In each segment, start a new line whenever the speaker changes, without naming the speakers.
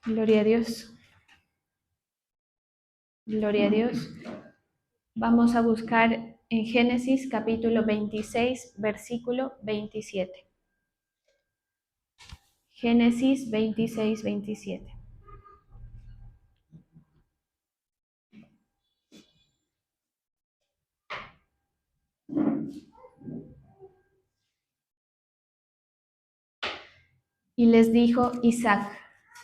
Gloria a Dios, gloria a Dios. Vamos a buscar en Génesis capítulo 26, versículo 27. Génesis 26, 27. Y les dijo Isaac: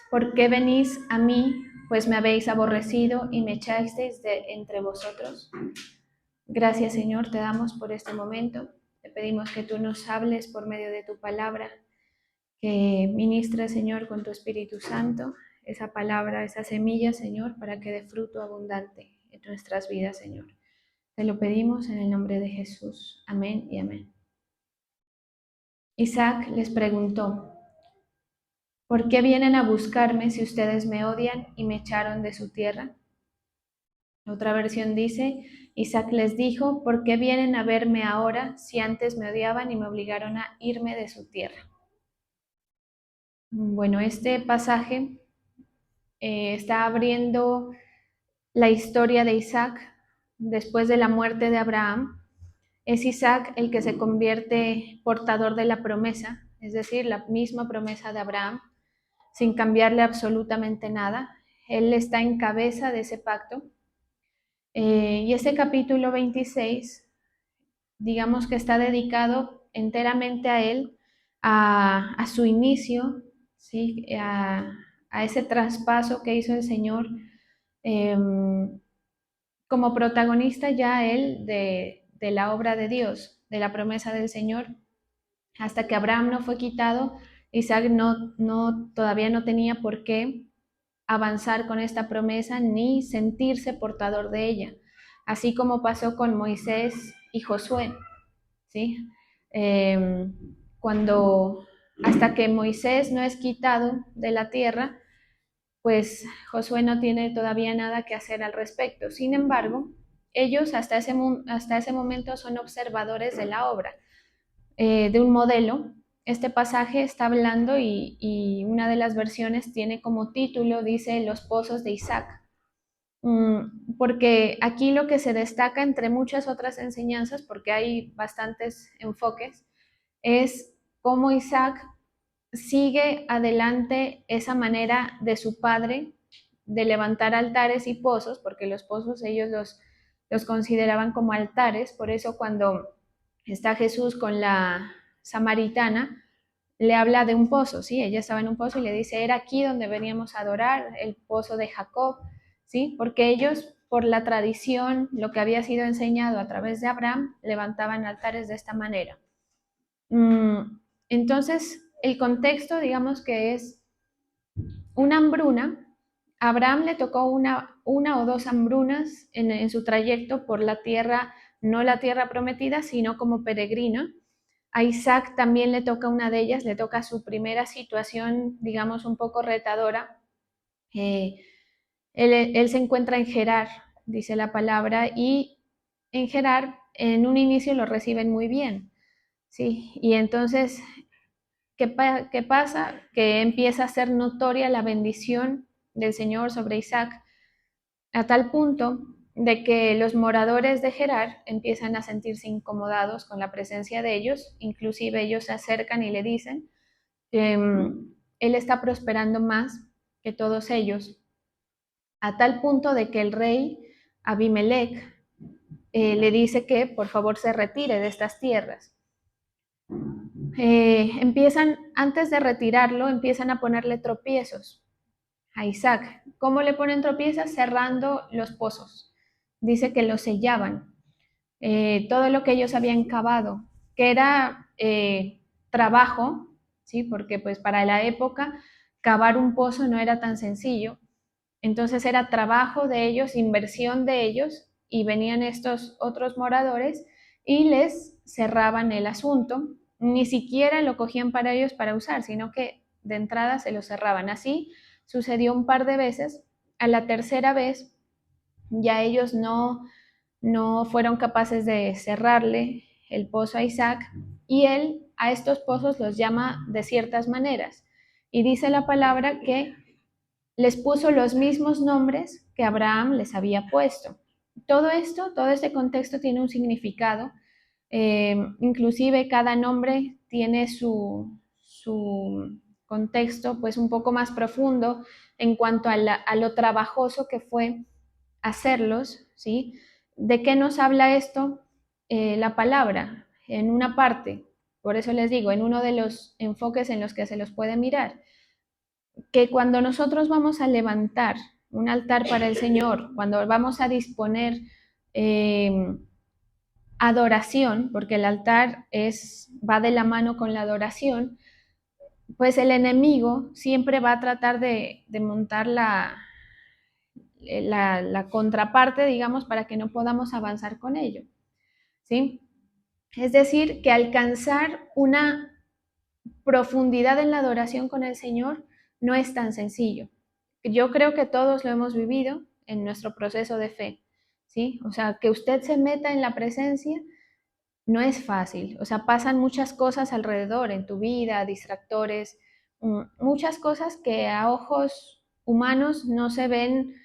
¿por qué venís a mí, pues me habéis aborrecido y me echasteis de entre vosotros? Gracias, Señor, te damos por este momento. Te pedimos que tú nos hables por medio de tu palabra, que ministres, Señor, con tu Espíritu Santo, esa palabra, esa semilla, Señor, para que dé fruto abundante en nuestras vidas, Señor. Te lo pedimos en el nombre de Jesús. Amén y amén. Isaac les preguntó: ¿por qué vienen a buscarme si ustedes me odian y me echaron de su tierra? Otra versión dice: Isaac les dijo: ¿por qué vienen a verme ahora si antes me odiaban y me obligaron a irme de su tierra? Bueno, este pasaje está abriendo la historia de Isaac después de la muerte de Abraham. Es Isaac el que se convierte portador de la promesa, es decir, la misma promesa de Abraham, sin cambiarle absolutamente nada. Él está en cabeza de ese pacto. Y ese capítulo 26, digamos que está dedicado enteramente a él, a su inicio, ¿sí? A ese traspaso que hizo el Señor, eh, como protagonista ya él de la obra de Dios, de la promesa del Señor. Hasta que Abraham no fue quitado, Isaac todavía no tenía por qué avanzar con esta promesa ni sentirse portador de ella, así como pasó con Moisés y Josué, ¿sí? Eh, cuando hasta que Moisés no es quitado de la tierra, pues Josué no tiene todavía nada que hacer al respecto. Sin embargo, ellos hasta ese momento son observadores de la obra, de un modelo. Este pasaje está hablando y una de las versiones tiene como título, dice, Los pozos de Isaac. Porque aquí lo que se destaca entre muchas otras enseñanzas, porque hay bastantes enfoques, es cómo Isaac sigue adelante esa manera de su padre de levantar altares y pozos, porque los pozos ellos los consideraban como altares. Por eso cuando está Jesús con la samaritana, le habla de un pozo, ¿sí? Ella estaba en un pozo y le dice: era aquí donde veníamos a adorar, el pozo de Jacob, ¿sí? Porque ellos, por la tradición, lo que había sido enseñado a través de Abraham, levantaban altares de esta manera. Entonces, el contexto, digamos que es una hambruna. A Abraham le tocó una o dos hambrunas en su trayecto por la tierra, no la tierra prometida, sino como peregrino. A Isaac también le toca una de ellas, le toca su primera situación, digamos, un poco retadora. Él se encuentra en Gerar, dice la palabra, y en Gerar en un inicio lo reciben muy bien, ¿sí? Y entonces, ¿qué pasa? Que empieza a ser notoria la bendición del Señor sobre Isaac, a tal punto de que los moradores de Gerar empiezan a sentirse incomodados con la presencia de ellos, inclusive ellos se acercan y le dicen que él está prosperando más que todos ellos, a tal punto de que el rey Abimelech le dice que por favor se retire de estas tierras. Antes de retirarlo, empiezan a ponerle tropiezos a Isaac. ¿Cómo le ponen tropiezos? Cerrando los pozos. Dice que los sellaban. Todo lo que ellos habían cavado, que era trabajo, ¿sí? Porque pues para la época cavar un pozo no era tan sencillo. Entonces era trabajo de ellos, inversión de ellos, y venían estos otros moradores y les cerraban el asunto. Ni siquiera lo cogían para ellos para usar, sino que de entrada se lo cerraban. Así sucedió un par de veces. A la tercera vez ya ellos no fueron capaces de cerrarle el pozo a Isaac, y él a estos pozos los llama de ciertas maneras. Y dice la palabra que les puso los mismos nombres que Abraham les había puesto. Todo esto, todo este contexto tiene un significado. Inclusive cada nombre tiene su contexto pues un poco más profundo en cuanto a lo trabajoso que fue hacerlos, ¿sí? ¿De qué nos habla esto? La palabra, en una parte, por eso les digo, en uno de los enfoques en los que se los puede mirar, que cuando nosotros vamos a levantar un altar para el Señor, cuando vamos a disponer adoración, porque el altar va de la mano con la adoración, pues el enemigo siempre va a tratar de montar la contraparte, digamos, para que no podamos avanzar con ello, ¿sí? Es decir, que alcanzar una profundidad en la adoración con el Señor no es tan sencillo. Yo creo que todos lo hemos vivido en nuestro proceso de fe, ¿sí? O sea, que usted se meta en la presencia no es fácil. O sea, pasan muchas cosas alrededor en tu vida, distractores, muchas cosas que a ojos humanos no se ven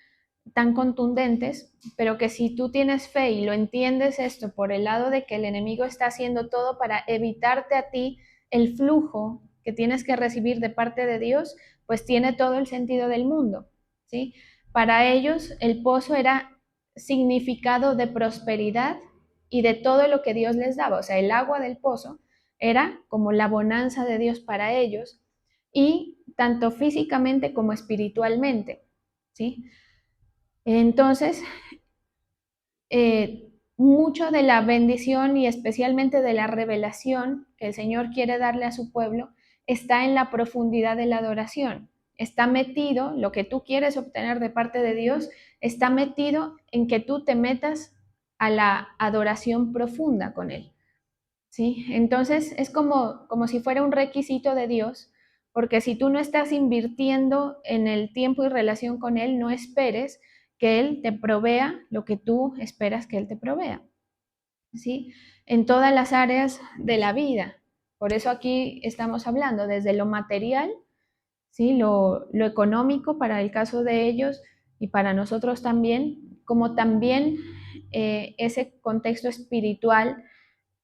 tan contundentes, pero que si tú tienes fe y lo entiendes esto por el lado de que el enemigo está haciendo todo para evitarte a ti el flujo que tienes que recibir de parte de Dios, pues tiene todo el sentido del mundo, ¿sí? Para ellos el pozo era significado de prosperidad y de todo lo que Dios les daba, o sea, el agua del pozo era como la bonanza de Dios para ellos y tanto físicamente como espiritualmente, ¿sí? Entonces, mucho de la bendición y especialmente de la revelación que el Señor quiere darle a su pueblo está en la profundidad de la adoración. Está metido, lo que tú quieres obtener de parte de Dios, está metido en que tú te metas a la adoración profunda con Él, ¿sí? Entonces, es como si fuera un requisito de Dios, porque si tú no estás invirtiendo en el tiempo y relación con Él, no esperes que Él te provea lo que tú esperas que Él te provea, ¿sí? En todas las áreas de la vida. Por eso aquí estamos hablando desde lo material, ¿sí? Lo económico para el caso de ellos y para nosotros también, como también ese contexto espiritual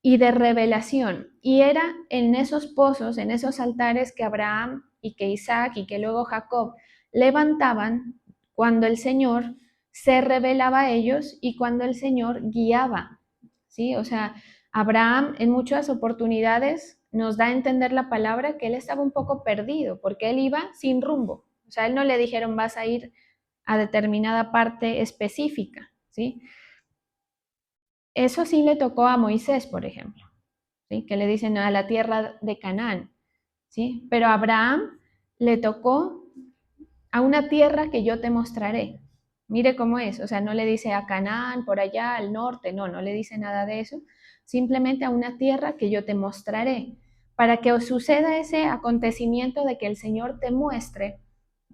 y de revelación. Y era en esos pozos, en esos altares que Abraham y que Isaac y que luego Jacob levantaban cuando el Señor se revelaba a ellos y cuando el Señor guiaba, ¿sí? O sea, Abraham en muchas oportunidades nos da a entender la palabra que él estaba un poco perdido porque él iba sin rumbo. O sea, él no le dijeron vas a ir a determinada parte específica, ¿sí? Eso sí le tocó a Moisés, por ejemplo, ¿sí? Que le dicen a la tierra de Canaán, ¿sí? Pero a Abraham le tocó a una tierra que yo te mostraré. Mire cómo es, o sea, no le dice a Canaán, por allá, al norte, no, no le dice nada de eso, simplemente a una tierra que yo te mostraré. Para que os suceda ese acontecimiento de que el Señor te muestre,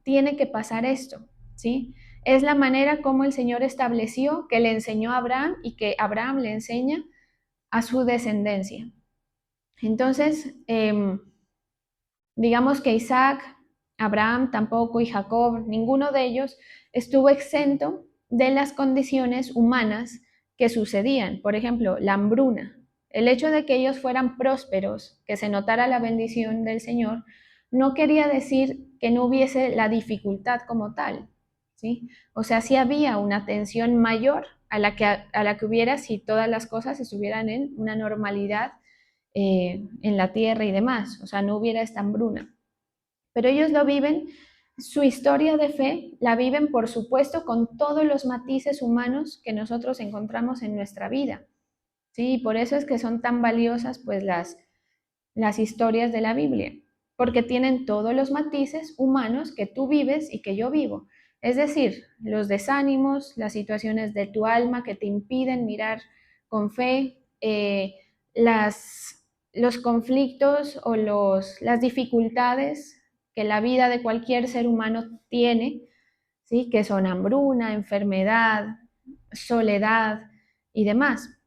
tiene que pasar esto, ¿sí? Es la manera como el Señor estableció que le enseñó a Abraham y que Abraham le enseña a su descendencia. Entonces, digamos que Isaac, Abraham tampoco y Jacob, ninguno de ellos estuvo exento de las condiciones humanas que sucedían. Por ejemplo, la hambruna. El hecho de que ellos fueran prósperos, que se notara la bendición del Señor, no quería decir que no hubiese la dificultad como tal, ¿sí? O sea, sí había una tensión mayor a la que hubiera si todas las cosas estuvieran en una normalidad en la tierra y demás, o sea, no hubiera esta hambruna. Pero ellos lo viven, su historia de fe la viven, por supuesto, con todos los matices humanos que nosotros encontramos en nuestra vida. Sí, y por eso es que son tan valiosas pues las historias de la Biblia, porque tienen todos los matices humanos que tú vives y que yo vivo. Es decir, los desánimos, las situaciones de tu alma que te impiden mirar con fe, los conflictos o las dificultades que la vida de cualquier ser humano tiene, ¿sí? Que son hambruna, enfermedad, soledad y demás.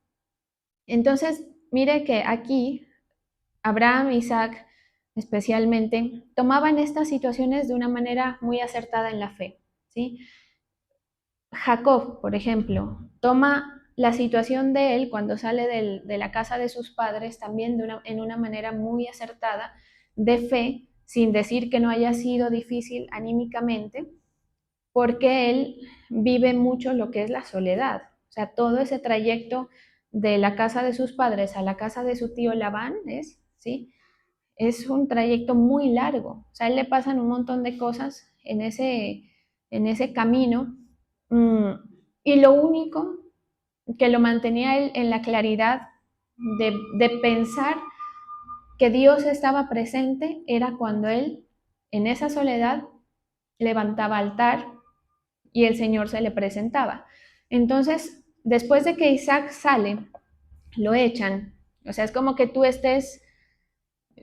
Entonces, mire que aquí Abraham, Isaac, especialmente, tomaban estas situaciones de una manera muy acertada en la fe, ¿sí? Jacob, por ejemplo, toma la situación de él cuando sale de la casa de sus padres también en una manera muy acertada de fe, sin decir que no haya sido difícil anímicamente, porque él vive mucho lo que es la soledad. O sea, todo ese trayecto de la casa de sus padres a la casa de su tío Labán ¿sí? Es un trayecto muy largo. O sea, a él le pasan un montón de cosas en ese camino. Mm, y lo único que lo mantenía él en la claridad de pensar que Dios estaba presente era cuando él, en esa soledad, levantaba altar y el Señor se le presentaba. Entonces, después de que Isaac sale, lo echan. O sea, es como que tú estés,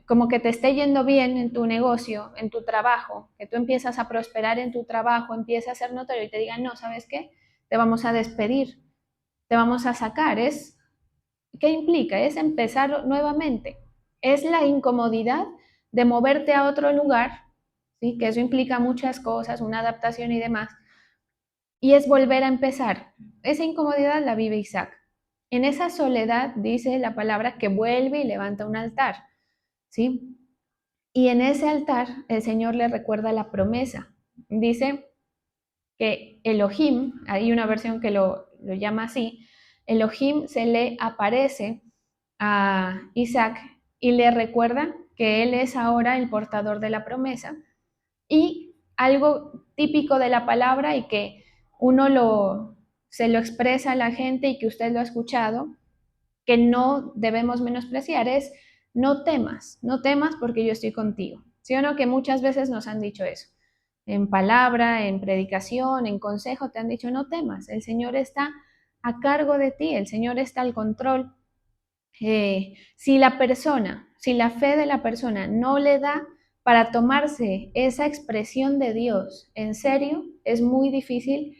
como que te esté yendo bien en tu negocio, en tu trabajo, que tú empiezas a prosperar en tu trabajo, empiezas a ser notario y te digan, no, ¿sabes qué? Te vamos a despedir, te vamos a sacar. ¿Qué implica? Es empezar nuevamente. Es la incomodidad de moverte a otro lugar, ¿sí? Que eso implica muchas cosas, una adaptación y demás, y es volver a empezar. Esa incomodidad la vive Isaac. En esa soledad dice la palabra que vuelve y levanta un altar, ¿sí? Y en ese altar el Señor le recuerda la promesa. Dice que Elohim, hay una versión que lo llama así, Elohim se le aparece a Isaac y le recuerda que él es ahora el portador de la promesa y algo típico de la palabra y que se lo expresa a la gente y que usted lo ha escuchado, que no debemos menospreciar, es no temas, no temas porque yo estoy contigo. ¿Sí o no? Que muchas veces nos han dicho eso. En palabra, en predicación, en consejo, te han dicho no temas, el Señor está a cargo de ti, el Señor está al control. Si la persona, si la fe de la persona no le da para tomarse esa expresión de Dios en serio, es muy difícil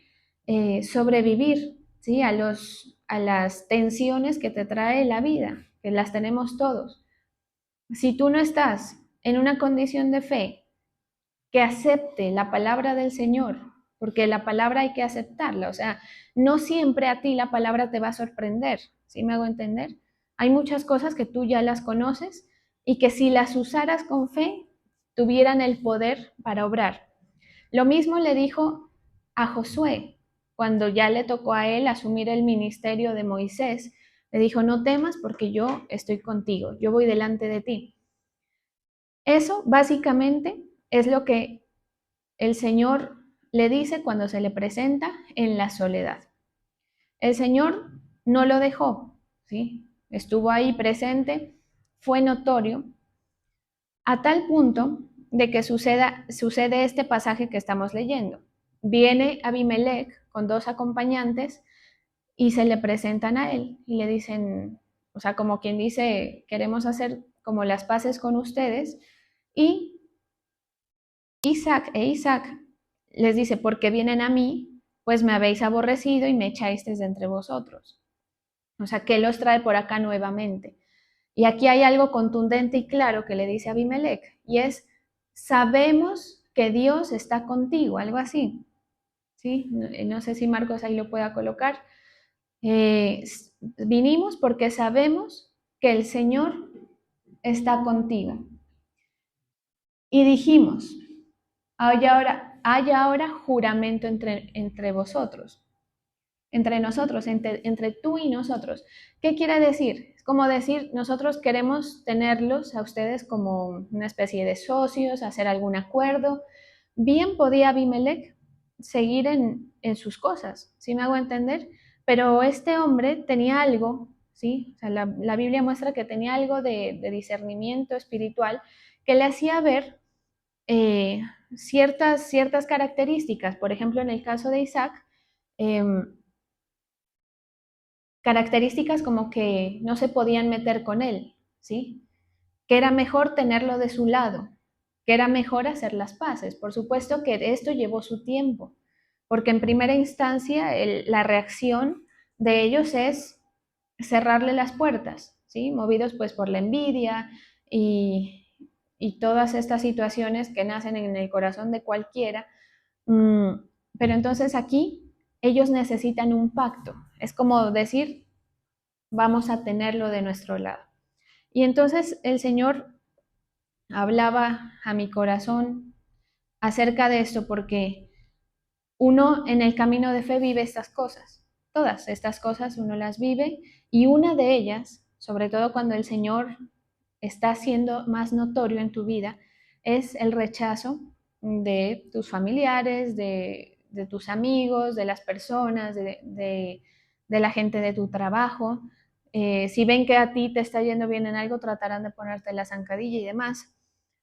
sobrevivir, ¿sí? A las tensiones que te trae la vida, que las tenemos todos. Si tú no estás en una condición de fe que acepte la palabra del Señor, porque la palabra hay que aceptarla, o sea, no siempre a ti la palabra te va a sorprender, ¿sí me hago entender? Hay muchas cosas que tú ya las conoces y que si las usaras con fe, tuvieran el poder para obrar. Lo mismo le dijo a Josué, cuando ya le tocó a él asumir el ministerio de Moisés, le dijo, no temas porque yo estoy contigo, yo voy delante de ti. Eso básicamente es lo que el Señor le dice cuando se le presenta en la soledad. El Señor no lo dejó, ¿sí? Estuvo ahí presente, fue notorio, a tal punto de que sucede este pasaje que estamos leyendo. Viene Abimelech con dos acompañantes y se le presentan a él y le dicen, o sea, como quien dice, queremos hacer como las paces con ustedes, y Isaac les dice, porque vienen a mí, pues me habéis aborrecido y me echáis de entre vosotros. O sea, ¿qué los trae por acá nuevamente? Y aquí hay algo contundente y claro que le dice a Abimelech, y es, sabemos que Dios está contigo, algo así. ¿Sí? No sé si Marcos ahí lo pueda colocar. Vinimos porque sabemos que el Señor está contigo. Y dijimos, hay ahora juramento entre vosotros, entre nosotros, entre tú y nosotros. ¿Qué quiere decir? Es como decir, nosotros queremos tenerlos a ustedes como una especie de socios, hacer algún acuerdo. Bien podía Abimelech seguir en sus cosas, ¿sí me hago entender? Pero este hombre tenía algo, ¿sí? O sea, la Biblia muestra que tenía algo de discernimiento espiritual que le hacía ver eh, ciertas características. Por ejemplo, en el caso de Isaac, eh, características como que no se podían meter con él, ¿sí? Que era mejor tenerlo de su lado, que era mejor hacer las paces. Por supuesto que esto llevó su tiempo, porque en primera instancia la reacción de ellos es cerrarle las puertas, ¿sí? Movidos pues por la envidia y, y todas estas situaciones que nacen en el corazón de cualquiera. Pero entonces aquí ellos necesitan un pacto. Es como decir, vamos a tenerlo de nuestro lado. Y entonces el Señor hablaba a mi corazón acerca de esto porque uno en el camino de fe vive estas cosas. Todas estas cosas uno las vive y una de ellas, sobre todo cuando el Señor está siendo más notorio en tu vida, es el rechazo de tus familiares, de tus amigos, de las personas, de la gente de tu trabajo. Si ven que a ti te está yendo bien en algo, tratarán de ponerte la zancadilla y demás.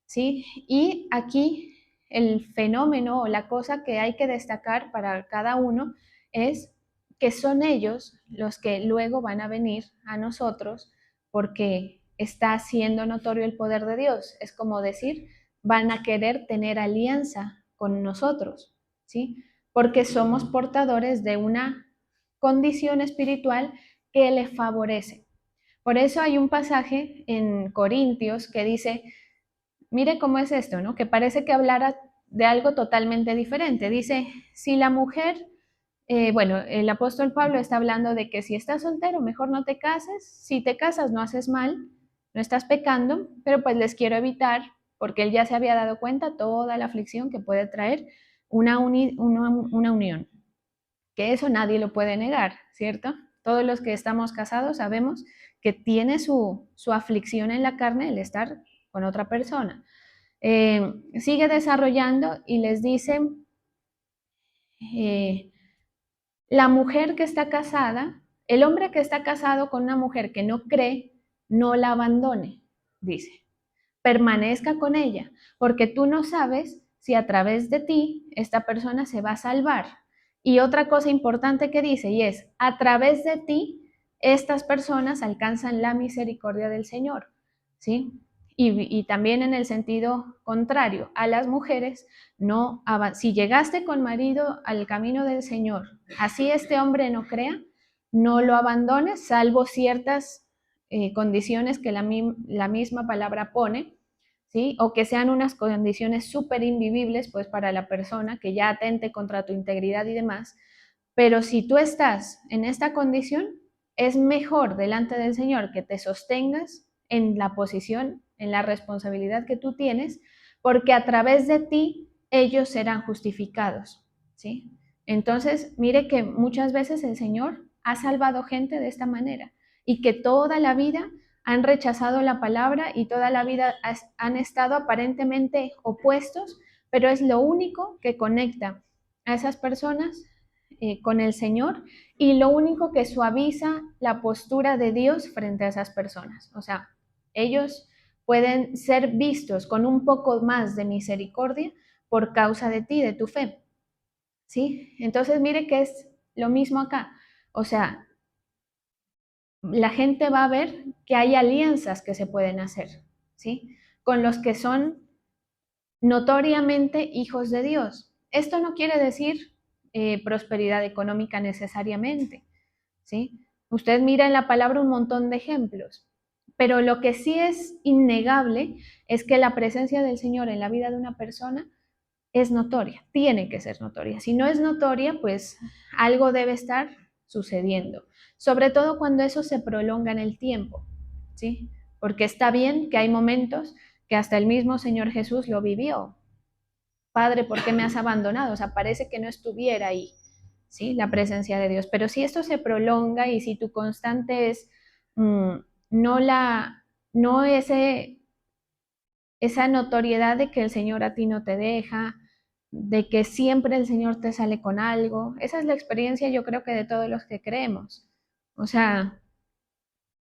¿Sí? Y aquí el fenómeno o la cosa que hay que destacar para cada uno es que son ellos los que luego van a venir a nosotros porque está siendo notorio el poder de Dios. Es como decir, van a querer tener alianza con nosotros, ¿sí? Porque somos portadores de una condición espiritual que le favorece. Por eso hay un pasaje en Corintios que dice, mire cómo es esto, ¿no? Que parece que hablara de algo totalmente diferente. Dice, si la mujer, bueno, el apóstol Pablo está hablando de que si estás soltero, mejor no te cases. Si te casas, no haces mal, no estás pecando, pero pues les quiero evitar, porque él ya se había dado cuenta toda la aflicción que puede traer una unión. Que eso nadie lo puede negar, ¿cierto? Todos los que estamos casados sabemos que tiene su aflicción en la carne el estar con otra persona. Sigue desarrollando y les dice, eh, la mujer que está casada, el hombre que está casado con una mujer que no cree, no la abandone, dice, permanezca con ella, porque tú no sabes si a través de ti esta persona se va a salvar. Y otra cosa importante que dice, y es, a través de ti, estas personas alcanzan la misericordia del Señor, ¿sí? Y también en el sentido contrario, a las mujeres, no, si llegaste con marido al camino del Señor, así este hombre no crea, no lo abandones, salvo ciertas condiciones que la misma palabra pone, ¿sí? O que sean unas condiciones súper invivibles, pues para la persona que ya atente contra tu integridad y demás. Pero si tú estás en esta condición, es mejor delante del Señor que te sostengas en la posición, en la responsabilidad que tú tienes, porque a través de ti ellos serán justificados, ¿sí? Entonces, mire que muchas veces el Señor ha salvado gente de esta manera y que toda la vida han rechazado la palabra y toda la vida han estado aparentemente opuestos, pero es lo único que conecta a esas personas con el Señor y lo único que suaviza la postura de Dios frente a esas personas. O sea, ellos pueden ser vistos con un poco más de misericordia por causa de ti, de tu fe. ¿Sí? Entonces, mire que es lo mismo acá. O sea, la gente va a ver que hay alianzas que se pueden hacer, ¿sí? Con los que son notoriamente hijos de Dios. Esto no quiere decir prosperidad económica necesariamente, ¿sí? Usted mira en la palabra un montón de ejemplos, pero lo que sí es innegable es que la presencia del Señor en la vida de una persona es notoria, tiene que ser notoria. Si no es notoria, pues algo debe estar sucediendo, sobre todo cuando eso se prolonga en el tiempo, ¿sí? Porque está bien que hay momentos que hasta el mismo Señor Jesús lo vivió. Padre, ¿por qué me has abandonado? O sea, parece que no estuviera ahí, ¿sí? La presencia de Dios. Pero si esto se prolonga y si tu constante es mmm, no la, no esa notoriedad de que el Señor a ti no te deja, de que siempre el Señor te sale con algo. Esa es la experiencia, yo creo que de todos los que creemos. O sea,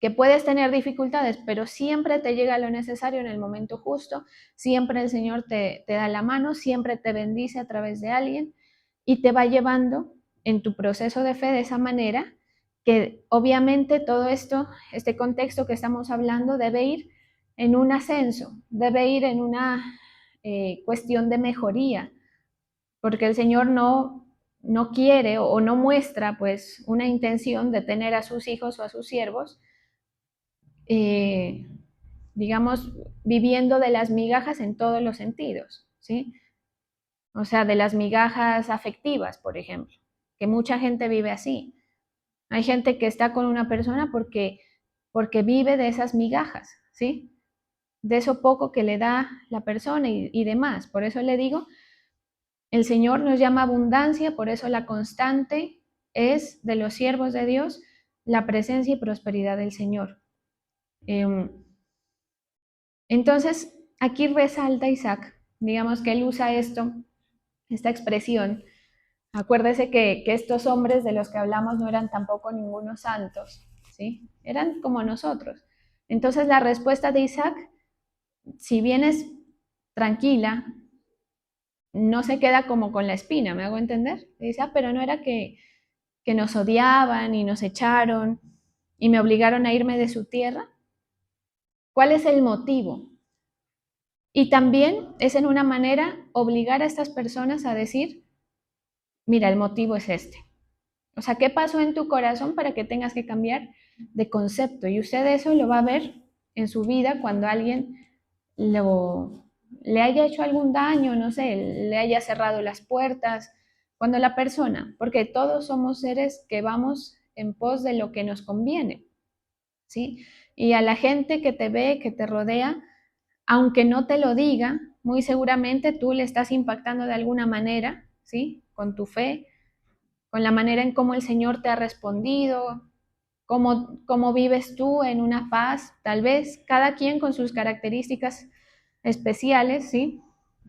que puedes tener dificultades, pero siempre te llega lo necesario en el momento justo, siempre el Señor te da la mano, siempre te bendice a través de alguien y te va llevando en tu proceso de fe de esa manera que obviamente todo esto, este contexto que estamos hablando debe ir en un ascenso, debe ir en una cuestión de mejoría, porque el Señor no quiere o no muestra pues una intención de tener a sus hijos o a sus siervos digamos, viviendo de las migajas en todos los sentidos, ¿sí? O sea, de las migajas afectivas, por ejemplo, que mucha gente vive así. Hay gente que está con una persona porque vive de esas migajas, ¿sí? De eso poco que le da la persona y demás. Por eso le digo, el Señor nos llama abundancia, por eso la constante es de los siervos de Dios la presencia y prosperidad del Señor. Entonces, aquí resalta Isaac, digamos que él usa esta expresión. Acuérdese que estos hombres de los que hablamos no eran tampoco ningunos santos, ¿sí? Eran como nosotros. Entonces, la respuesta de Isaac, si bien es tranquila, no se queda como con la espina, ¿me hago entender? Dice, pero no era que nos odiaban y nos echaron y me obligaron a irme de su tierra. ¿Cuál es el motivo? Y también es en una manera obligar a estas personas a decir, mira, el motivo es este. O sea, ¿qué pasó en tu corazón para que tengas que cambiar de concepto? Y usted eso lo va a ver en su vida cuando alguien le haya hecho algún daño, no sé, le haya cerrado las puertas, cuando la persona, porque todos somos seres que vamos en pos de lo que nos conviene, ¿sí? Y a la gente que te ve, que te rodea, aunque no te lo diga, muy seguramente tú le estás impactando de alguna manera, ¿sí? Con tu fe, con la manera en cómo el Señor te ha respondido, cómo vives tú en una paz, tal vez cada quien con sus características especiales, ¿sí?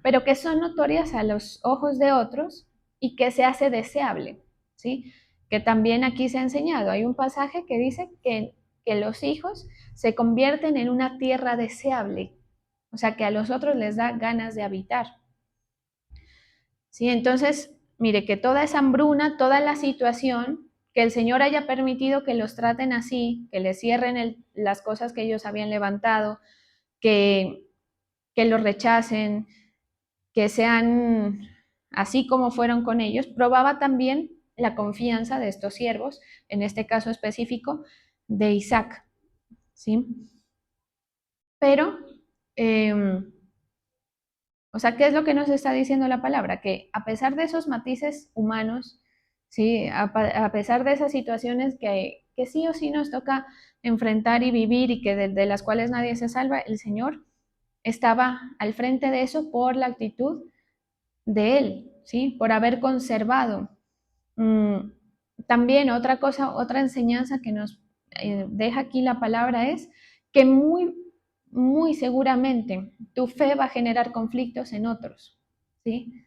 Pero que son notorias a los ojos de otros y que se hace deseable, ¿sí? Que también aquí se ha enseñado. Hay un pasaje que dice que los hijos se convierten en una tierra deseable, o sea, que a los otros les da ganas de habitar, ¿sí? Entonces, mire, que toda esa hambruna, toda la situación, que el Señor haya permitido que los traten así, que les cierren las cosas que ellos habían levantado, que, que los rechacen, que sean así como fueron con ellos, probaba también la confianza de estos siervos, en este caso específico, de Isaac, ¿sí? Pero, o sea, ¿qué es lo que nos está diciendo la palabra? Que a pesar de esos matices humanos, ¿sí? A pesar de esas situaciones que sí o sí nos toca enfrentar y vivir y que de las cuales nadie se salva, el Señor estaba al frente de eso por la actitud de Él, ¿sí? Por haber conservado. También otra cosa, otra enseñanza que nos deja aquí la palabra es que muy seguramente tu fe va a generar conflictos en otros, ¿sí?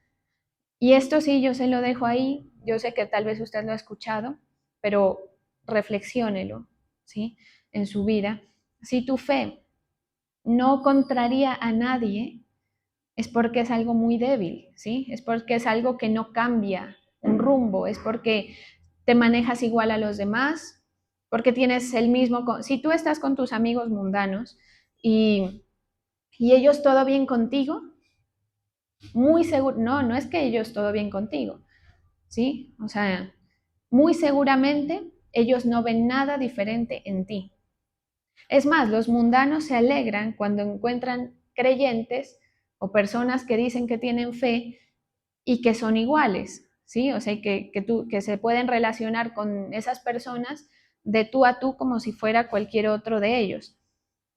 Y esto sí, yo se lo dejo ahí, yo sé que tal vez usted lo ha escuchado, pero reflexiónelo, ¿sí? En su vida. Si tu fe no contraría a nadie, es porque es algo muy débil, ¿sí? Es porque es algo que no cambia un rumbo, es porque te manejas igual a los demás, porque tienes el mismo, si tú estás con tus amigos mundanos y ellos todo bien contigo, muy seguro, no es que ellos todo bien contigo, ¿sí? O sea, muy seguramente ellos no ven nada diferente en ti. Es más, los mundanos se alegran cuando encuentran creyentes o personas que dicen que tienen fe y que son iguales, ¿sí? O sea, que se pueden relacionar con esas personas de tú a tú como si fuera cualquier otro de ellos.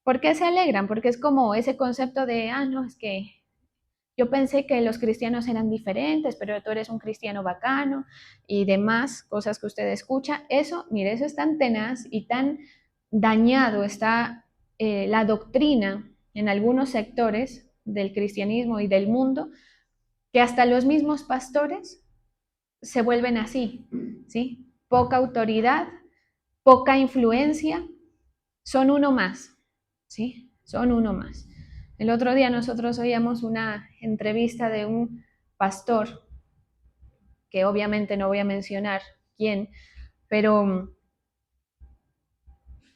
¿Por qué se alegran? Porque es como ese concepto de, no, es que yo pensé que los cristianos eran diferentes, pero tú eres un cristiano bacano y demás cosas que usted escucha. Eso, mire, eso es tan tenaz y tan dañado está la doctrina en algunos sectores del cristianismo y del mundo, que hasta los mismos pastores se vuelven así, ¿sí? Poca autoridad, poca influencia, son uno más, ¿sí? Son uno más. El otro día nosotros oíamos una entrevista de un pastor, que obviamente no voy a mencionar quién, pero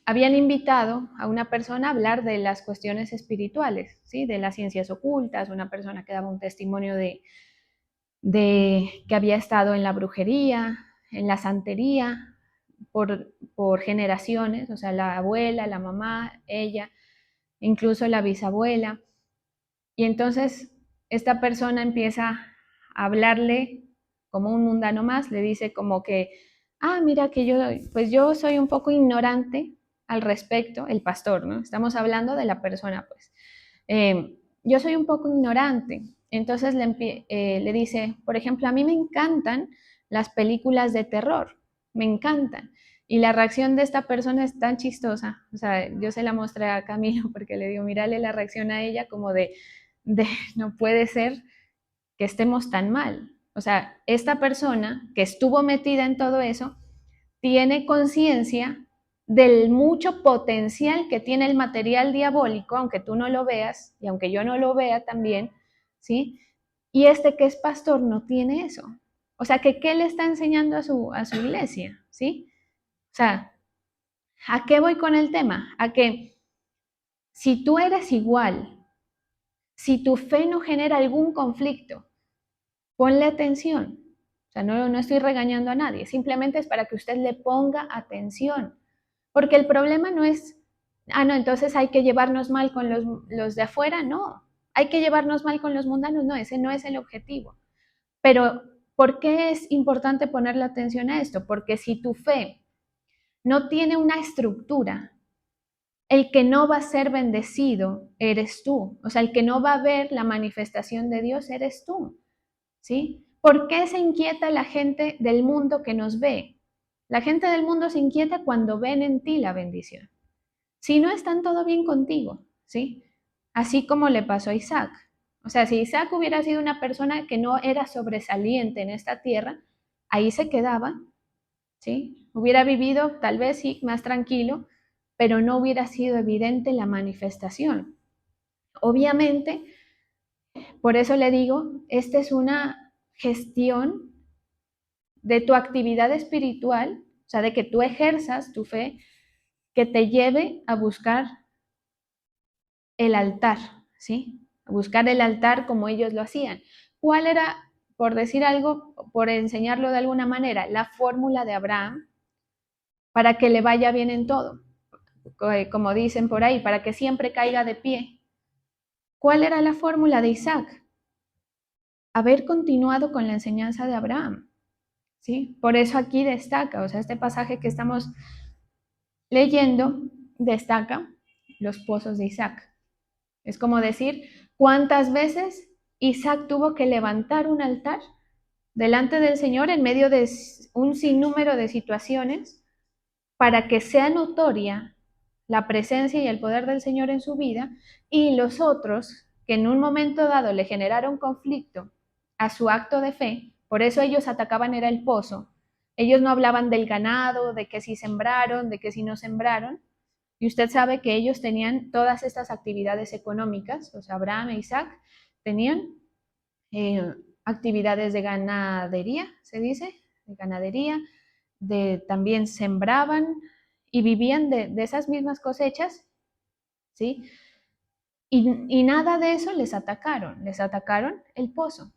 habían invitado a una persona a hablar de las cuestiones espirituales, ¿sí? De las ciencias ocultas, una persona que daba un testimonio de que había estado en la brujería, en la santería, por generaciones, o sea, la abuela, la mamá, ella, incluso la bisabuela. Y entonces esta persona empieza a hablarle como un mundano más, le dice como que, mira que yo soy un poco ignorante al respecto, el pastor, ¿no? Estamos hablando de la persona, pues. Yo soy un poco ignorante. Entonces le dice, por ejemplo, a mí me encantan las películas de terror, me encantan. Y la reacción de esta persona es tan chistosa. O sea, yo se la mostré a Camilo porque le digo, mírale la reacción a ella como de no puede ser que estemos tan mal. O sea, esta persona que estuvo metida en todo eso tiene conciencia del mucho potencial que tiene el material diabólico, aunque tú no lo veas y aunque yo no lo vea también, ¿sí? Y este que es pastor no tiene eso. O sea, que ¿qué le está enseñando a su iglesia? ¿Sí? O sea, ¿a qué voy con el tema? A que si tú eres igual, si tu fe no genera algún conflicto, ponle atención. O sea, no estoy regañando a nadie, simplemente es para que usted le ponga atención. Porque el problema no es, no, entonces hay que llevarnos mal con los de afuera, no. Hay que llevarnos mal con los mundanos, no, ese no es el objetivo. Pero, ¿por qué es importante ponerle atención a esto? Porque si tu fe no tiene una estructura, el que no va a ser bendecido eres tú. O sea, el que no va a ver la manifestación de Dios eres tú. ¿Sí? ¿Por qué se inquieta la gente del mundo que nos ve? La gente del mundo se inquieta cuando ven en ti la bendición. Si no están todo bien contigo, ¿sí? Así como le pasó a Isaac. O sea, si Isaac hubiera sido una persona que no era sobresaliente en esta tierra, ahí se quedaba, ¿sí? Hubiera vivido tal vez sí más tranquilo, pero no hubiera sido evidente la manifestación. Obviamente, por eso le digo, esta es una gestión de tu actividad espiritual, o sea, de que tú ejerzas tu fe, que te lleve a buscar el altar, ¿sí? A buscar el altar como ellos lo hacían. ¿Cuál era, por decir algo, por enseñarlo de alguna manera, la fórmula de Abraham para que le vaya bien en todo? Como dicen por ahí, para que siempre caiga de pie. ¿Cuál era la fórmula de Isaac? Haber continuado con la enseñanza de Abraham, ¿sí? Por eso aquí destaca, o sea, este pasaje que estamos leyendo destaca los pozos de Isaac. Es como decir, ¿cuántas veces Isaac tuvo que levantar un altar delante del Señor en medio de un sinnúmero de situaciones para que sea notoria la presencia y el poder del Señor en su vida, y los otros que en un momento dado le generaron conflicto a su acto de fe, por eso ellos atacaban era el pozo? Ellos no hablaban del ganado, de que si sembraron, de que si no sembraron, y usted sabe que ellos tenían todas estas actividades económicas, o sea, Abraham e Isaac tenían actividades de ganadería, se dice, de ganadería, también sembraban y vivían de esas mismas cosechas, ¿sí? Y nada de eso les atacaron el pozo,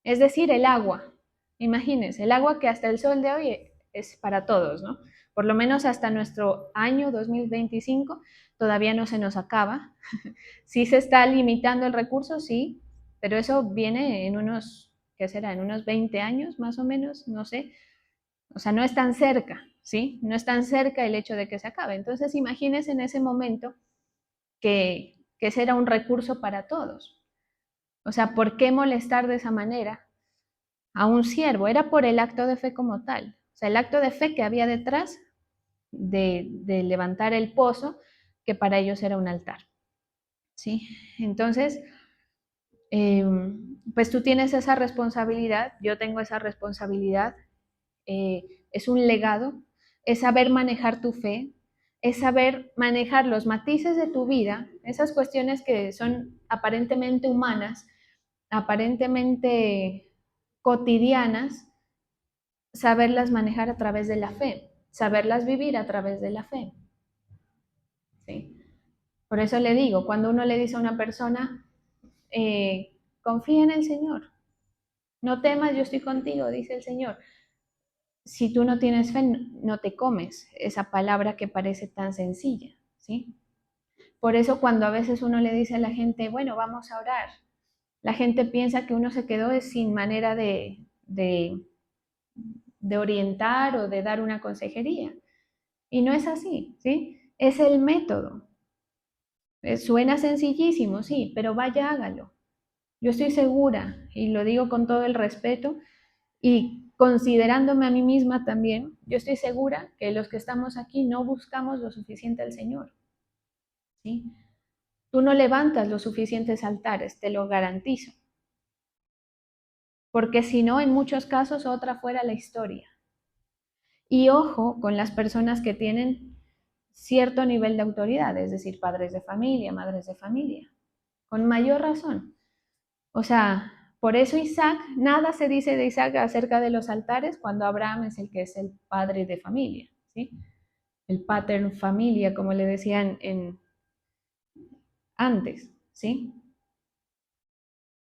es decir, el agua. Imagínense, el agua que hasta el sol de hoy es para todos, ¿no? Por lo menos hasta nuestro año 2025 todavía no se nos acaba. Sí se está limitando el recurso, sí, pero eso viene en unos, ¿qué será? En unos 20 años más o menos, no sé. O sea, no es tan cerca, ¿sí? No es tan cerca el hecho de que se acabe. Entonces, imagínense en ese momento que ese era un recurso para todos. O sea, ¿por qué molestar de esa manera a un siervo? Era por el acto de fe como tal. O sea, el acto de fe que había detrás de levantar el pozo, que para ellos era un altar. ¿Sí? Entonces, pues tú tienes esa responsabilidad, yo tengo esa responsabilidad, es un legado, es saber manejar tu fe, es saber manejar los matices de tu vida, esas cuestiones que son aparentemente humanas, aparentemente cotidianas, saberlas manejar a través de la fe, saberlas vivir a través de la fe. ¿Sí? Por eso le digo, cuando uno le dice a una persona, confía en el Señor, no temas, yo estoy contigo, dice el Señor. Si tú no tienes fe, no te comes esa palabra que parece tan sencilla, ¿sí? Por eso cuando a veces uno le dice a la gente, bueno, vamos a orar, la gente piensa que uno se quedó sin manera de orientar o de dar una consejería. Y no es así, ¿sí? Es el método. Suena sencillísimo, sí, pero vaya, hágalo. Yo estoy segura, y lo digo con todo el respeto, y considerándome a mí misma también, yo estoy segura que los que estamos aquí no buscamos lo suficiente al Señor, ¿sí? Tú no levantas los suficientes altares, te lo garantizo. Porque si no, en muchos casos otra fuera la historia. Y ojo con las personas que tienen cierto nivel de autoridad, es decir, padres de familia, madres de familia, con mayor razón. O sea, por eso Isaac, nada se dice de Isaac acerca de los altares cuando Abraham es el que es el padre de familia, ¿sí? El pater familia, como le decían antes, ¿sí?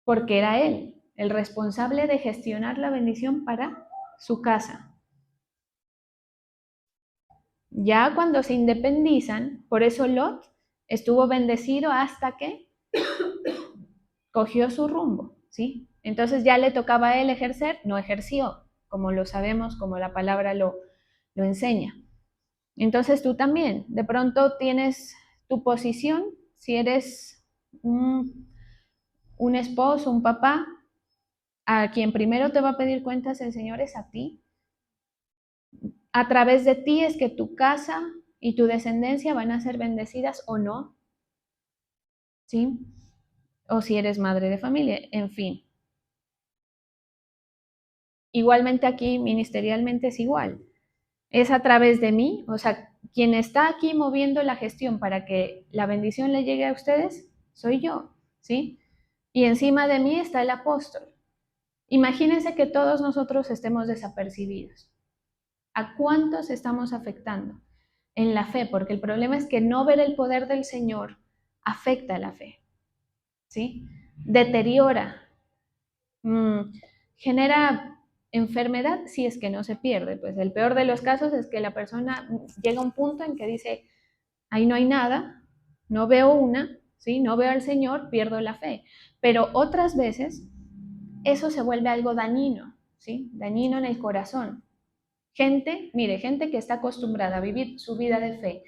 Porque era él el responsable de gestionar la bendición para su casa. Ya cuando se independizan, por eso Lot estuvo bendecido hasta que cogió su rumbo, ¿sí? Entonces ya le tocaba a él ejercer, no ejerció, como lo sabemos, como la palabra lo enseña. Entonces tú también, de pronto tienes tu posición, si eres un esposo, un papá, a quien primero te va a pedir cuentas el Señor es a ti. A través de ti es que tu casa y tu descendencia van a ser bendecidas o no, ¿sí? O si eres madre de familia, en fin. Igualmente aquí ministerialmente es igual. Es a través de mí, o sea, quien está aquí moviendo la gestión para que la bendición le llegue a ustedes, soy yo, ¿sí? Y encima de mí está el apóstol. Imagínense que todos nosotros estemos desapercibidos. ¿A cuántos estamos afectando? En la fe, porque el problema es que no ver el poder del Señor afecta la fe, ¿sí? Deteriora, genera enfermedad si es que no se pierde. Pues el peor de los casos es que la persona llega a un punto en que dice, ahí no hay nada, no veo una, ¿sí? No veo al Señor, pierdo la fe. Pero otras veces eso se vuelve algo dañino, ¿sí? Dañino en el corazón. Gente, mire, gente que está acostumbrada a vivir su vida de fe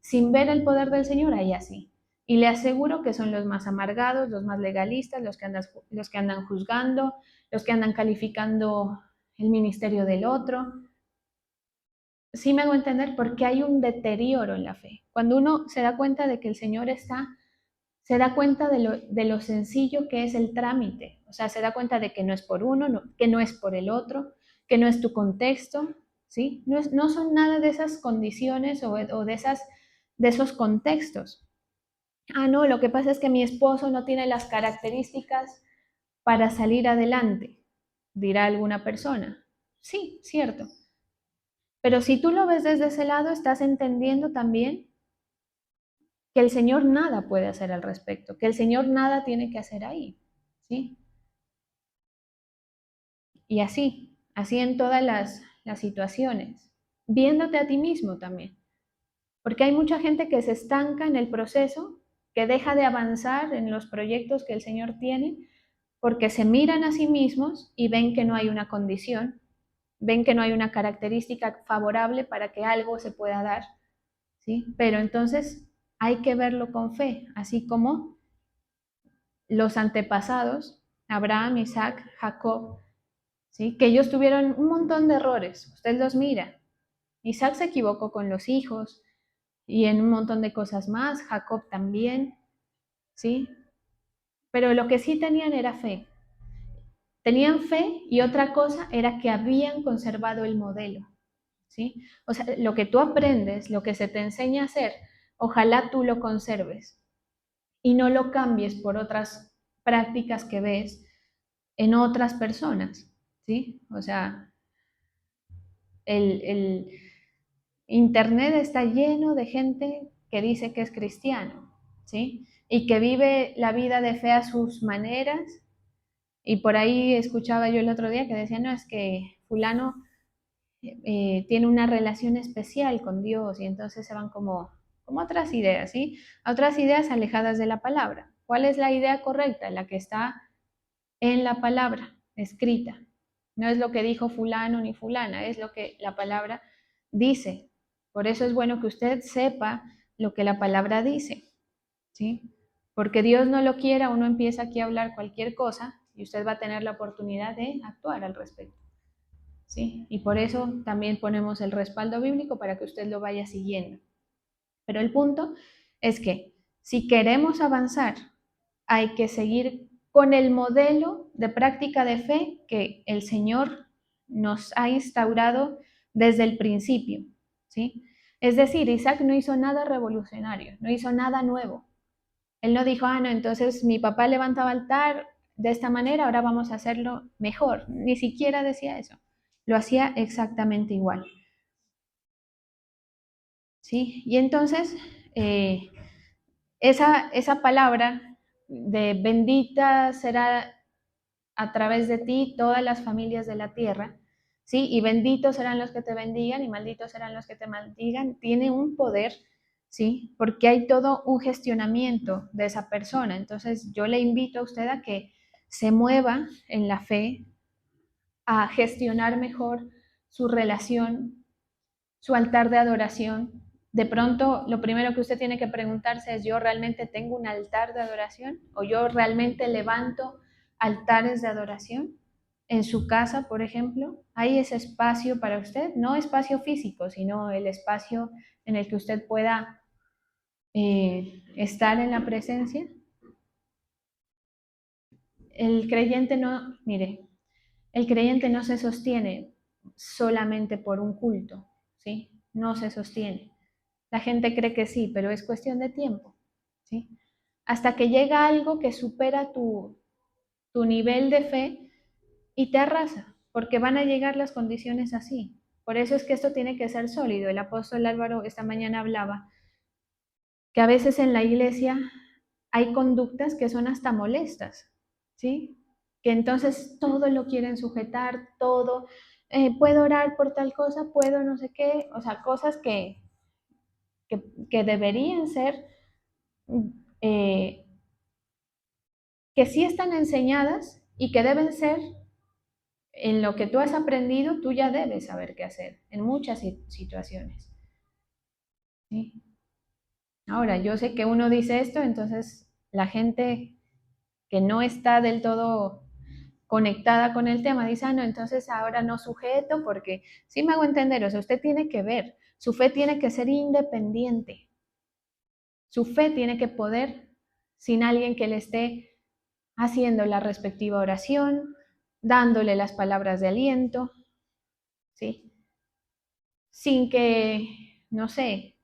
sin ver el poder del Señor, ahí así. Y le aseguro que son los más amargados, los más legalistas, los que andan juzgando, los que andan calificando el ministerio del otro. Sí me hago entender porque hay un deterioro en la fe. Cuando uno se da cuenta de que el Señor está, se da cuenta de lo sencillo que es el trámite. O sea, se da cuenta de que no es por uno, no, que no es por el otro, que no es tu contexto, ¿sí? No son nada de esas condiciones o de esos contextos. Ah, no, lo que pasa es que mi esposo no tiene las características para salir adelante, dirá alguna persona. Sí, cierto. Pero si tú lo ves desde ese lado, estás entendiendo también que el Señor nada puede hacer al respecto, que el Señor nada tiene que hacer ahí, ¿sí? Y así en todas las situaciones, viéndote a ti mismo también, porque hay mucha gente que se estanca en el proceso, que deja de avanzar en los proyectos que el Señor tiene, porque se miran a sí mismos y ven que no hay una condición, ven que no hay una característica favorable para que algo se pueda dar, ¿sí? Pero entonces hay que verlo con fe, así como los antepasados, Abraham, Isaac, Jacob, ¿sí? Que ellos tuvieron un montón de errores, usted los mira. Isaac se equivocó con los hijos y en un montón de cosas más, Jacob también, ¿sí? Pero lo que sí tenían era fe. Tenían fe y otra cosa era que habían conservado el modelo, ¿sí? O sea, lo que tú aprendes, lo que se te enseña a hacer, ojalá tú lo conserves y no lo cambies por otras prácticas que ves en otras personas, ¿sí? O sea, el Internet está lleno de gente que dice que es cristiano, ¿sí? Y que vive la vida de fe a sus maneras. Y por ahí escuchaba yo el otro día que decía, no, es que fulano tiene una relación especial con Dios y entonces se van como como otras ideas, ¿sí? Otras ideas alejadas de la palabra. ¿Cuál es la idea correcta? La que está en la palabra escrita. No es lo que dijo fulano ni fulana, es lo que la palabra dice. Por eso es bueno que usted sepa lo que la palabra dice, ¿sí? Porque Dios no lo quiera, uno empieza aquí a hablar cualquier cosa y usted va a tener la oportunidad de actuar al respecto, ¿sí? Y por eso también ponemos el respaldo bíblico para que usted lo vaya siguiendo. Pero el punto es que si queremos avanzar, hay que seguir con el modelo de práctica de fe que el Señor nos ha instaurado desde el principio, ¿sí? Es decir, Isaac no hizo nada revolucionario, no hizo nada nuevo. Él no dijo, no, entonces mi papá levantaba altar de esta manera, ahora vamos a hacerlo mejor. Ni siquiera decía eso. Lo hacía exactamente igual, ¿sí? Y entonces, eh, esa palabra de bendita será a través de ti todas las familias de la tierra, ¿sí? Y benditos serán los que te bendigan y malditos serán los que te maldigan, tiene un poder, ¿sí? Porque hay todo un gestionamiento de esa persona. Entonces yo le invito a usted a que se mueva en la fe, a gestionar mejor su relación, su altar de adoración. De pronto, lo primero que usted tiene que preguntarse es, ¿yo realmente tengo un altar de adoración? ¿O yo realmente levanto altares de adoración? En su casa, por ejemplo, ¿hay ese espacio para usted? No espacio físico, sino el espacio en el que usted pueda estar en la presencia. El creyente no, mire, el creyente no se sostiene solamente por un culto, ¿sí? No se sostiene. La gente cree que sí, pero es cuestión de tiempo, ¿sí? Hasta que llega algo que supera tu nivel de fe y te arrasa, porque van a llegar las condiciones así. Por eso es que esto tiene que ser sólido. El apóstol Álvaro esta mañana hablaba que a veces en la iglesia hay conductas que son hasta molestas, ¿sí? Que entonces todo lo quieren sujetar, todo, puedo orar por tal cosa, puedo no sé qué, o sea, cosas que deberían ser, eh, que sí están enseñadas y que deben ser en lo que tú has aprendido, tú ya debes saber qué hacer en muchas situaciones, ¿sí? Ahora, yo sé que uno dice esto, entonces la gente que no está del todo conectada con el tema dice, no, entonces ahora no sujeto porque sí me hago entender, o sea, usted tiene que ver, su fe tiene que ser independiente, su fe tiene que poder sin alguien que le esté haciendo la respectiva oración, dándole las palabras de aliento, ¿sí? Sin que, no sé,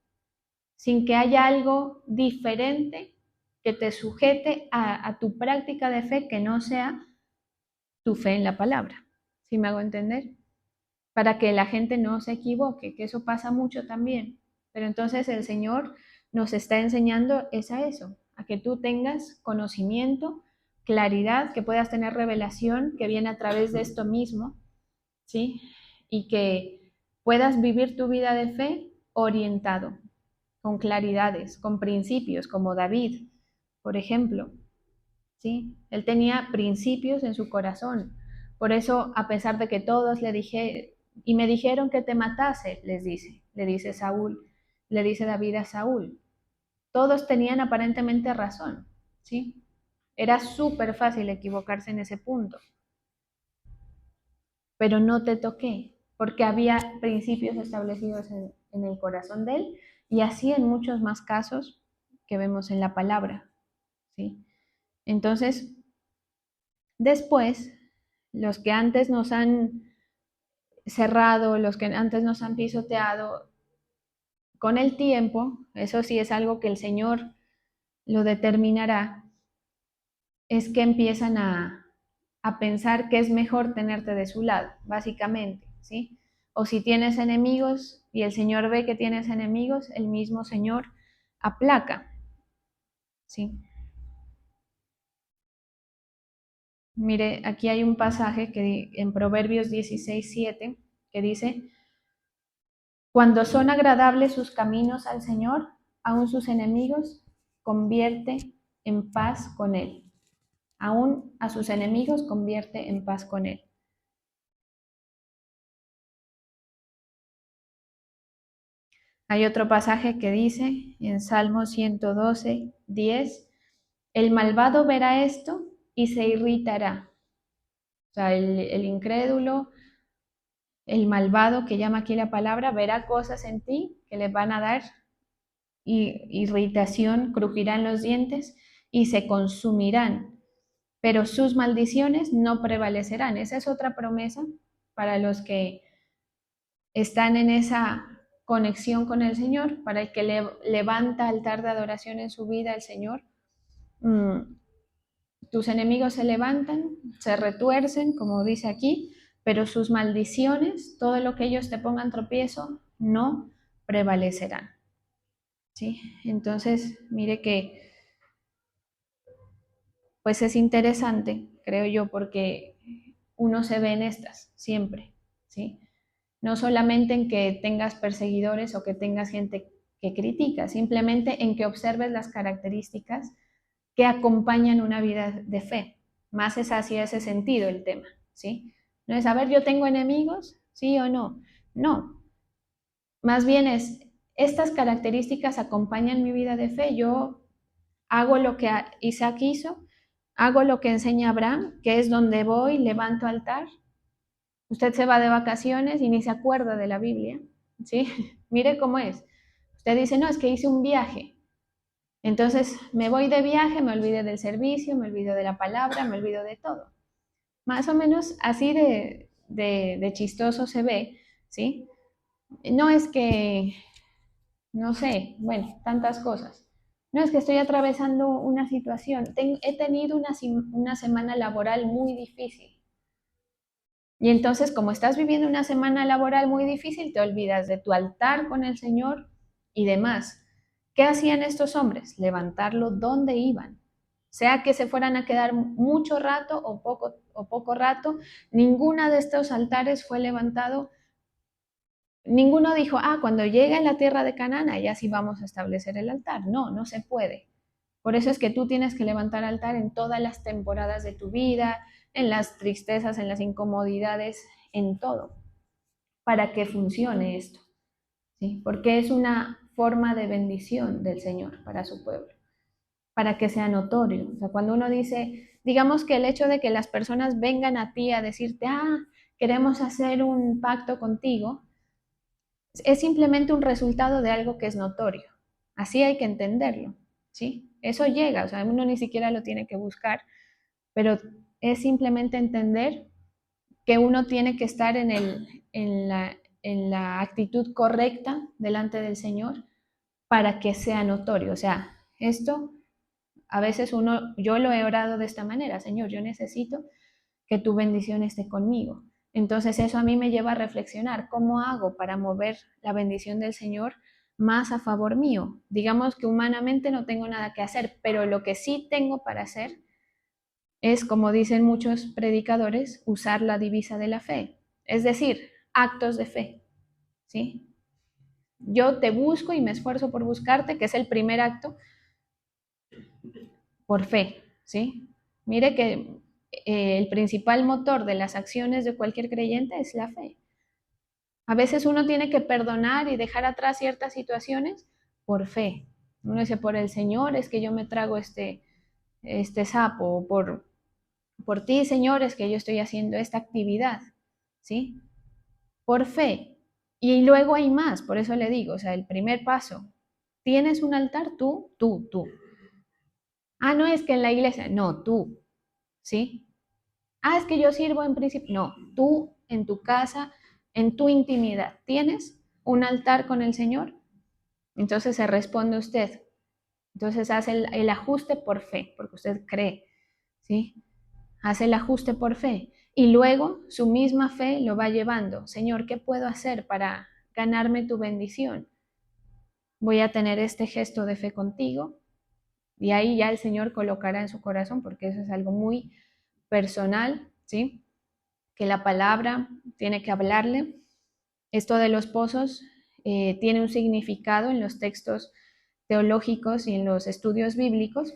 sin que haya algo diferente que te sujete a tu práctica de fe que no sea tu fe en la palabra. ¿Sí me hago entender? Para que la gente no se equivoque, que eso pasa mucho también. Pero entonces el Señor nos está enseñando es a eso, a que tú tengas conocimiento, claridad, que puedas tener revelación que viene a través de esto mismo, ¿sí? Y que puedas vivir tu vida de fe orientado, con claridades, con principios, como David, por ejemplo, ¿sí? Él tenía principios en su corazón. Por eso, a pesar de que todos le dije, y me dijeron que te matase, le dice Saúl, le dice David a Saúl. Todos tenían aparentemente razón, ¿sí? Era súper fácil equivocarse en ese punto, pero no te toqué, porque había principios establecidos en el corazón de él, y así en muchos más casos que vemos en la palabra, ¿sí? Entonces, después, los que antes nos han cerrado, los que antes nos han pisoteado, con el tiempo, eso sí es algo que el Señor lo determinará, es que empiezan a pensar que es mejor tenerte de su lado, básicamente, ¿sí? O si tienes enemigos y el Señor ve que tienes enemigos, el mismo Señor aplaca, ¿sí? Mire, aquí hay un pasaje que en Proverbios 16:7 que dice, cuando son agradables sus caminos al Señor, aún sus enemigos convierte en paz con él. Aún a sus enemigos convierte en paz con él. Hay otro pasaje que dice en Salmo 112, 10, el malvado verá esto y se irritará. O sea, el incrédulo, el malvado que llama aquí la palabra, verá cosas en ti que le van a dar irritación, crujirán los dientes y se consumirán, pero sus maldiciones no prevalecerán. Esa es otra promesa para los que están en esa conexión con el Señor, para el que levanta altar de adoración en su vida el Señor. Tus enemigos se levantan, se retuercen, como dice aquí, pero sus maldiciones, todo lo que ellos te pongan tropiezo, no prevalecerán. ¿Sí? Entonces, mire que pues es interesante, creo yo, porque uno se ve en estas siempre, ¿sí? No solamente en que tengas perseguidores o que tengas gente que critica, simplemente en que observes las características que acompañan una vida de fe. Más es hacia ese sentido el tema, ¿sí? No es, a ver, yo tengo enemigos, ¿sí o no? No, más bien es, estas características acompañan mi vida de fe. Yo hago lo que Isaac hizo, hago lo que enseña Abraham, que es donde voy, levanto altar. Usted se va de vacaciones y ni se acuerda de la Biblia, ¿sí? Mire cómo es. Usted dice, no, es que hice un viaje. Entonces me voy de viaje, me olvidé del servicio, me olvido de la palabra, me olvido de todo. Más o menos así de chistoso se ve, ¿sí? No es que, no sé, bueno, tantas cosas. No es que estoy atravesando una situación. He tenido una semana laboral muy difícil. Y entonces, como estás viviendo una semana laboral muy difícil, te olvidas de tu altar con el Señor y demás. ¿Qué hacían estos hombres? Levantarlo donde iban. Sea que se fueran a quedar mucho rato o poco rato, ninguna de estos altares fue levantado. Ninguno dijo, cuando llegue a la tierra de Canaán, ya sí vamos a establecer el altar. No, no se puede. Por eso es que tú tienes que levantar altar en todas las temporadas de tu vida, en las tristezas, en las incomodidades, en todo, para que funcione esto, ¿sí? Porque es una forma de bendición del Señor para su pueblo, para que sea notorio. O sea, cuando uno dice, digamos que el hecho de que las personas vengan a ti a decirte, queremos hacer un pacto contigo, es simplemente un resultado de algo que es notorio. Así hay que entenderlo, ¿sí? Eso llega, o sea, uno ni siquiera lo tiene que buscar, pero es simplemente entender que uno tiene que estar en la actitud correcta delante del Señor para que sea notorio. O sea, esto a veces yo lo he orado de esta manera, Señor, yo necesito que tu bendición esté conmigo. Entonces eso a mí me lleva a reflexionar, ¿cómo hago para mover la bendición del Señor más a favor mío? Digamos que humanamente no tengo nada que hacer, pero lo que sí tengo para hacer es, como dicen muchos predicadores, usar la divisa de la fe, es decir, actos de fe, ¿sí? Yo te busco y me esfuerzo por buscarte, que es el primer acto, por fe, ¿sí? Mire que el principal motor de las acciones de cualquier creyente es la fe. A veces uno tiene que perdonar y dejar atrás ciertas situaciones por fe. Uno dice, por el Señor es que yo me trago este sapo, o por ti, Señor, es que yo estoy haciendo esta actividad, ¿sí? Por fe. Y luego hay más, por eso le digo, o sea, el primer paso, ¿tienes un altar? Tú. No es que en la iglesia, no, tú, ¿sí? Es que yo sirvo en principio. No, tú en tu casa, en tu intimidad, ¿tienes un altar con el Señor? Entonces se responde usted. Entonces hace el ajuste por fe, porque usted cree, ¿sí? Hace el ajuste por fe. Y luego su misma fe lo va llevando. Señor, ¿qué puedo hacer para ganarme tu bendición? Voy a tener este gesto de fe contigo. Y ahí ya el Señor colocará en su corazón, porque eso es algo muy personal, ¿sí? Que la palabra tiene que hablarle. Esto de los pozos tiene un significado en los textos teológicos y en los estudios bíblicos,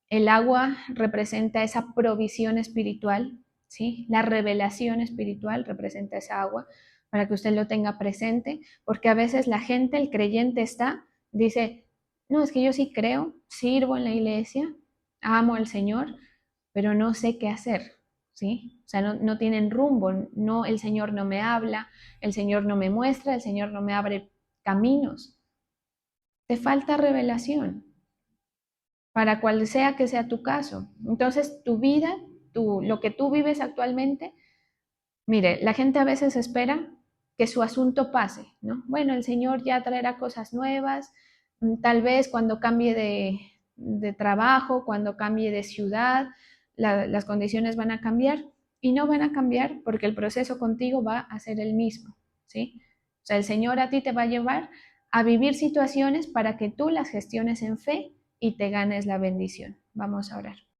el agua representa esa provisión espiritual, ¿sí? La revelación espiritual representa esa agua, para que usted lo tenga presente, porque a veces la gente, el creyente dice, no, es que yo sí creo, sirvo en la iglesia, amo al Señor, pero no sé qué hacer, ¿sí? O sea, no tienen rumbo, no, el Señor no me habla, el Señor no me muestra, el Señor no me abre caminos. Te falta revelación para cual sea que sea tu caso. Entonces, tu vida, lo que tú vives actualmente, mire, la gente a veces espera que su asunto pase, ¿no? Bueno, el Señor ya traerá cosas nuevas, tal vez cuando cambie de trabajo, cuando cambie de ciudad, las condiciones van a cambiar y no van a cambiar porque el proceso contigo va a ser el mismo, ¿sí? O sea, el Señor a ti te va a llevar a vivir situaciones para que tú las gestiones en fe y te ganes la bendición. Vamos a orar.